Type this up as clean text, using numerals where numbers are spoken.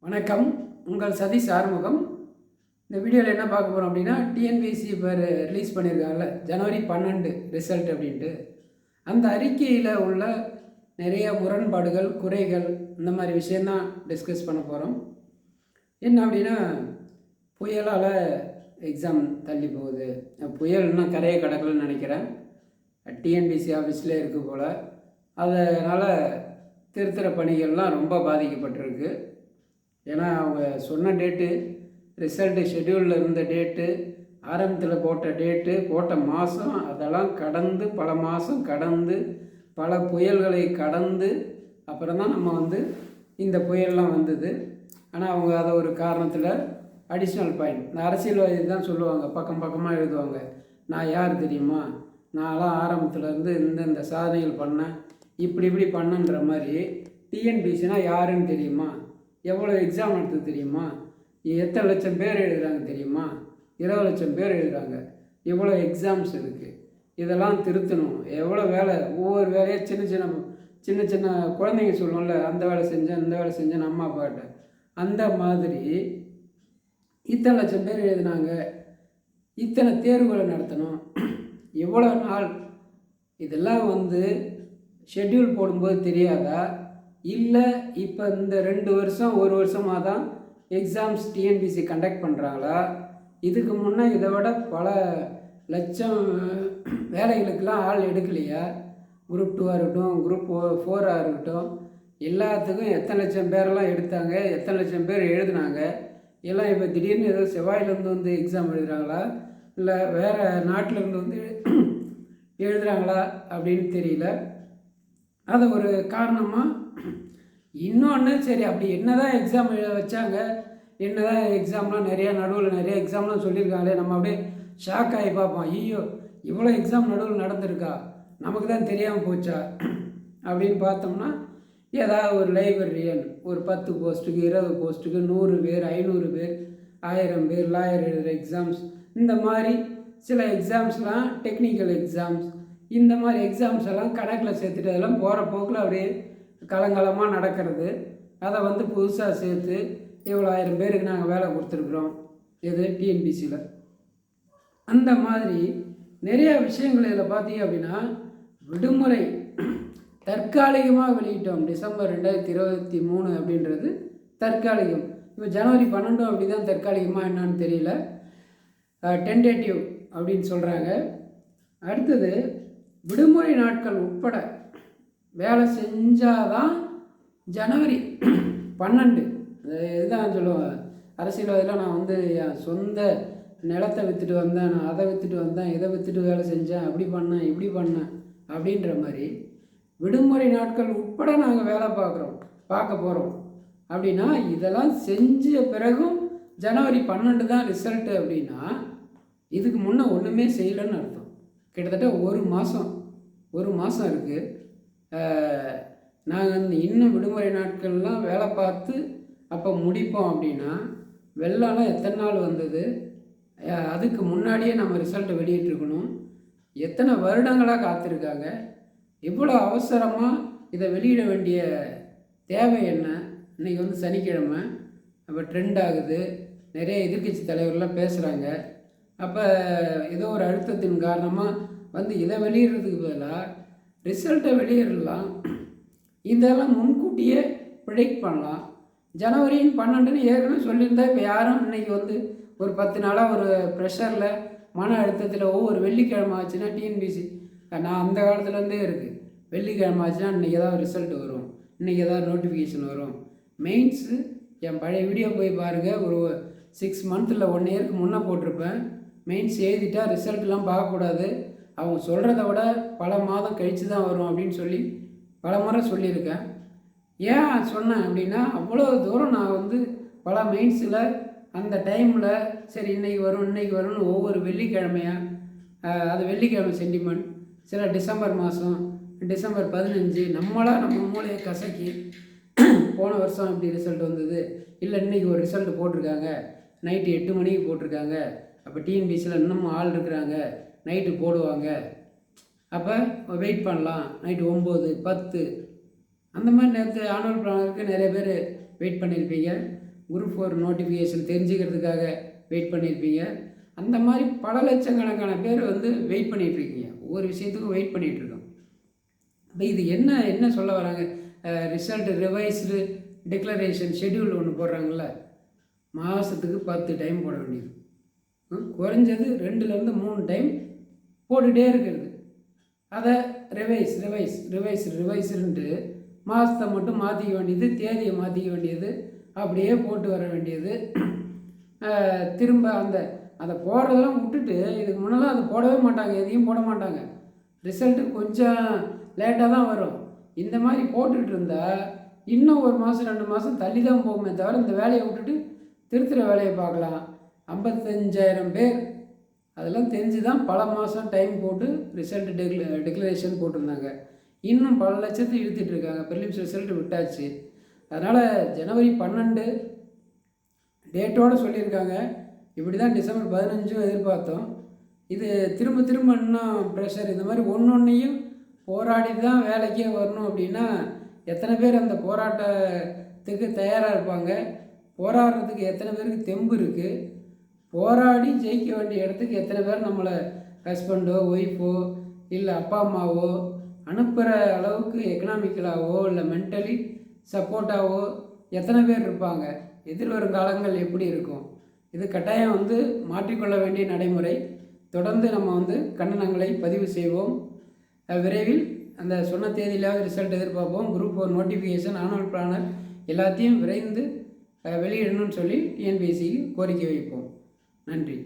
வணக்கம். உங்கள் சதீஷ் ஆறுமுகம். இந்த வீடியோவில் என்ன பார்க்க போகிறோம் அப்படின்னா, டிஎன்பிஎஸ்சி இப்போ ரிலீஸ் பண்ணியிருக்காங்கல்ல, ஜனவரி 12 ரிசல்ட் அப்படின்ட்டு. அந்த அறிக்கையில் உள்ள நிறைய முரண்பாடுகள், குறைகள், இந்த மாதிரி விஷயந்தான் டிஸ்கஸ் பண்ண போகிறோம். என்ன அப்படின்னா, புயலால் எக்ஸாம் தள்ளி போகுது. புயல் இன்னும் கரையை கடக்கலன்னு நினைக்கிறேன். டிஎன்பிஎஸ்சி ஆஃபீஸில் இருக்குது போல். அதனால் திருத்தர பணிகள்லாம் ரொம்ப பாதிக்கப்பட்டிருக்கு. ஏன்னா அவங்க சொன்ன டேட்டு, ரிசல்ட்டு ஷெட்யூலில் இருந்த டேட்டு, ஆரம்பத்தில் போட்ட டேட்டு, போட்ட மாதம், அதெல்லாம் கடந்து பல மாதம் கடந்து பல புயல்களை கடந்து அப்புறம் தான் நம்ம இந்த புயல்லாம் வந்தது. ஆனால் அவங்க அதை ஒரு காரணத்தில் அடிஷ்னல் பாயிண்ட், இந்த அரசியல்வாதி தான் சொல்லுவாங்க, பக்கம் பக்கமாக எழுதுவாங்க. நான் யார் தெரியுமா, நான்லாம் ஆரம்பத்துலேருந்து இந்த சாதனைகள் பண்ணேன், இப்படி பண்ணன்ற மாதிரி. டிஎன்பிசினா யாருன்னு தெரியுமா, எவ்வளோ எக்ஸாம் நடத்துது தெரியுமா, எத்தனை லட்சம் பேர் எழுதுகிறாங்க தெரியுமா, 20 லட்சம் பேர் எழுதுகிறாங்க, எவ்வளோ எக்ஸாம்ஸ் இருக்குது, இதெல்லாம் திருத்தணும், எவ்வளோ வேலை, ஒவ்வொரு வேலையாக சின்ன சின்ன குழந்தைங்க சொல்லுவோம்ல, அந்த வேலை செஞ்சேன் இந்த வேலை செஞ்சேன் அம்மா அப்பாட்ட, அந்த மாதிரி இத்தனை லட்சம் பேர் எழுதுனாங்க, இத்தனை தேர்வுகளை நடத்தணும், எவ்வளோ நாள், இதெல்லாம் ஷெட்யூல் போடும்போது தெரியாதா, இல்லை இப்போ இந்த 2 வருஷம் 1 வருஷமாக தான் எக்ஸாம்ஸ் டிஎன்பிசி கண்டக்ட் பண்ணுறாங்களா, இதுக்கு முன்னே இதை விட பல லட்சம் வேலைகளுக்கெல்லாம் ஆள் எடுக்கலையா, குரூப் 2 இருக்கட்டும், குரூப் 4 இருக்கட்டும், எல்லாத்துக்கும் எத்தனை லட்சம் பேரெல்லாம் எடுத்தாங்க, எத்தனை லட்சம் பேர் எழுதுனாங்க, எல்லாம் இப்போ திடீர்னு ஏதோ செவ்வாயிலேருந்து எக்ஸாம் எழுதுகிறாங்களா, இல்லை வேறு நாட்டிலேருந்து எழுதுகிறாங்களா அப்படின்னு தெரியல. அது ஒரு காரணமாக. இன்னொன்று, சரி அப்படி என்ன தான் எக்ஸாம் வச்சாங்க, என்ன தான் எக்ஸாம்லாம் நடுவில் நிறைய எக்ஸாம்லாம் சொல்லியிருக்காங்களே, நம்ம அப்படியே ஷாக் ஆகி பார்ப்போம், ஐயோ இவ்வளோ எக்ஸாம் நடுவில் நடந்திருக்கா, நமக்கு தான் தெரியாமல் போச்சா அப்படின்னு பார்த்தோம்னா, ஏதாவது ஒரு லைப்ரரியன் ஒரு 10 போஸ்ட்டுக்கு 20 போஸ்ட்டுக்கு 100 பேர் 500 பேர் 1000 பேர் லாயர் எழுதுகிற எக்ஸாம்ஸ், இந்த மாதிரி சில எக்ஸாம்ஸ்லாம் டெக்னிக்கல் எக்ஸாம்ஸ், இந்த மாதிரி எக்ஸாம்ஸ் எல்லாம் கணக்கில் சேர்த்துட்டு அதெல்லாம் போகிற போக்கில் அப்படியே கலங்கலமாக நடக்கிறது. அதை புதுசாக சேர்த்து இவ்வளோ 1000 பேருக்கு நாங்கள் வேலை கொடுத்துருக்குறோம், இது டிஎன்பிசியில். அந்த மாதிரி நிறையா விஷயங்கள் இதில் பார்த்தீங்க அப்படின்னா, விடுமுறை தற்காலிகமாக வெளியிட்டோம், டிசம்பர் 2023 அப்படின்றது தற்காலிகம். இப்போ ஜனவரி 12 அப்படி தான் தற்காலிகமாக என்னான்னு தெரியல, டென்டேட்டிவ் அப்படின்னு சொல்கிறாங்க. அடுத்தது, விடுமுறை நாட்கள் உட்பட வேலை செஞ்சாதான் ஜனவரி 12, இதுதான் சொல்லுவேன். அரசியல்வாதிலாம் நான் என் சொந்த நிலத்தை விற்றுட்டு வந்தேன், நான் அதை விற்றுட்டு வந்தேன், இதை விற்றுட்டு வேலை செஞ்சேன், அப்படி பண்ணேன் இப்படி பண்ணேன் அப்படின்ற மாதிரி விடுமுறை நாட்கள் உட்பட நாங்கள் வேலை பார்க்க போகிறோம் அப்படின்னா, இதெல்லாம் செஞ்ச பிறகும் ஜனவரி 12 தான் ரிசல்ட்டு அப்படின்னா, இதுக்கு முன்னே ஒன்றுமே செய்யலைன்னு அர்த்தம். கிட்டத்தட்ட ஒரு மாதம் இருக்குது. நாங்கள் இன்னும் விடுமுறை நாட்கள்லாம் வேலை பார்த்து அப்போ முடிப்போம் அப்படின்னா, வெள்ளம்லாம் எத்தனை நாள் வந்தது, அதுக்கு முன்னாடியே நம்ம ரிசல்ட்டை வெளியிட்டிருக்கணும். எத்தனை வருடங்களாக காத்திருக்காங்க, இவ்வளோ அவசரமாக இதை வெளியிட வேண்டிய தேவை என்ன. இன்றைக்கி சனிக்கிழமை, அப்போ ட்ரெண்ட் ஆகுது, நிறைய எதிர்க்கட்சி தலைவர்லாம் பேசுகிறாங்க. அப்போ ஏதோ ஒரு அழுத்தத்தின் காரணமாக இதை வெளியிடுறதுக்கு பதிலாக ரிசல்ட்டை வெளியிடலாம். இதெல்லாம் முன்கூட்டியே ப்ரிடிக்ட் பண்ணலாம். ஜனவரி 12 ஏற்கனவே சொல்லியிருந்தா, இப்போ யாரும் இன்றைக்கி ஒரு 10 நாளாக ஒரு ப்ரெஷரில் மன அழுத்தத்தில் ஒவ்வொரு வெள்ளிக்கிழமை ஆச்சுன்னா டிஎன்பிசி, நான் அந்த காலத்துலேருந்தே இருக்குது, வெள்ளிக்கிழமை ஆச்சுன்னா இன்றைக்கி ஏதாவது ரிசல்ட் வரும், இன்றைக்கி ஏதாவது நோட்டிஃபிகேஷன் வரும். மெயின்ஸு என் பழைய வீடியோ போய் பாருங்கள், ஒரு 6 மந்த்தில் 1 இயருக்கு முன்னே போட்டிருப்பேன். மெயின்ஸ் எழுதிட்டா ரிசல்ட்லாம் பார்க்கக்கூடாது, அவங்க சொல்கிறத விட பல மாதம் கழித்து தான் வரும் அப்படின்னு சொல்லி பல முறை சொல்லியிருக்கேன். ஏன் சொன்னேன் அப்படின்னா, அவ்வளோ தூரம் நான் பல மெயின்ஸில் அந்த டைமில் சரி இன்றைக்கி வரும்னு ஒவ்வொரு வெள்ளிக்கிழமையாக, அது வெள்ளிக்கிழமை சென்டிமெண்ட், சில டிசம்பர் மாதம் டிசம்பர் 15 நம்ம மூளையை கசக்கி போன வருஷம் இப்படி ரிசல்ட் வந்தது, இல்லை இன்றைக்கி ஒரு ரிசல்ட் போட்டிருக்காங்க, நைட்டு 8 மணிக்கு போட்டிருக்காங்க, அப்போ டிஎன்பிசியில் இன்னமும் ஆள் இருக்கிறாங்க, நைட்டு போடுவாங்க, அப்போ வெயிட் பண்ணலாம், நைட்டு 9 10 அந்த மாதிரி நேரத்தில் ஆனுவல் பிளானருக்கு நிறைய பேர் வெயிட் பண்ணியிருப்பீங்க. குரூப் 4 நோட்டிஃபிகேஷன் தெரிஞ்சுக்கிறதுக்காக வெயிட் பண்ணியிருப்பீங்க. அந்த மாதிரி பல லட்சக்கணக்கான பேர் வந்து வெயிட் பண்ணிகிட்ருக்கீங்க. ஒவ்வொரு விஷயத்துக்கும் வெயிட் பண்ணிகிட்ருக்கோம். இப்போ இது என்ன சொல்ல வராங்க? ரிசல்ட் ரிவைஸ்டு டிக்ளரேஷன் ஷெட்யூல் ஒன்று போடுறாங்கள்ல, மாதத்துக்கு 10 டைம் போட வேண்டியது. குறைஞ்சது 2லேருந்து 3 டைம் போட்டுகிட்டே இருக்கிறது. அதை ரிவைஸ்டுன்ட்டு மாதத்தை மட்டும் மாற்றிக்க வேண்டியது, தேதியை மாற்றிக்க வேண்டியது, அப்படியே போட்டு வர வேண்டியது. திரும்ப அதை போடுறதெல்லாம் விட்டுட்டு இதுக்கு முன்னெல்லாம் அதை போடவே மாட்டாங்க, எதையும் போட மாட்டாங்க. ரிசல்ட்டு கொஞ்சம் லேட்டாக தான் வரும். இந்த மாதிரி போட்டுக்கிட்டு இருந்தால் இன்னும் 1 மாதம் 2 மாதம் தள்ளி தான் போகுமே தவிர இந்த வேலையை விட்டுட்டு திருத்துற வேலையை பார்க்கலாம். 55,000 பேர் அதெல்லாம் தெரிஞ்சு தான் பல மாதம் டைம் போட்டு ரிசல்ட் டிக்ளரேஷன் போட்டிருந்தாங்க. இன்னும் பல லட்சத்தை இழுத்துட்ருக்காங்க. ப்ரிலிம்ஸ் ரிசல்ட் விட்டாச்சு. அதனால் ஜனவரி 12 டேட்டோடு சொல்லியிருக்காங்க. இப்படி தான் டிசம்பர் 15 எதிர்பார்த்தோம். இது திரும்ப இன்னும் ப்ரெஷர். இந்த மாதிரி ஒன்றையும் போராடி தான் வேலைக்கே வரணும் அப்படின்னா எத்தனை பேர் அந்த போராட்டத்துக்கு தயாராக இருப்பாங்க? போராடுறதுக்கு எத்தனை பேருக்கு தெம்பு இருக்குது? போராடி ஜெயிக்க வேண்டிய இடத்துக்கு எத்தனை பேர் நம்மளை ஹஸ்பண்டோ ஒய்ஃபோ இல்லை அப்பா அம்மாவோ அனுப்புகிற அளவுக்கு எக்கனாமிக்கலாகவோ இல்லை மென்டலி சப்போர்ட்டாகவோ எத்தனை பேர் இருப்பாங்க? எதிர்வரும் காலங்கள் எப்படி இருக்கும்? இது கட்டாயம் வந்து மாற்றிக்கொள்ள வேண்டிய நடைமுறை. தொடர்ந்து நம்ம வந்து கண்டனங்களை பதிவு செய்வோம். விரைவில் அந்த சொன்ன தேதியிலாவது ரிசல்ட் எதிர்பார்ப்போம். குரூப் 4 நோட்டிஃபிகேஷன், ஆனுவல் பிளானர் எல்லாத்தையும் விரைந்து வெளியிடணும்னு சொல்லி டிஎன்பிஎஸ்சிக்கு கோரிக்கை வைப்போம். நன்றி.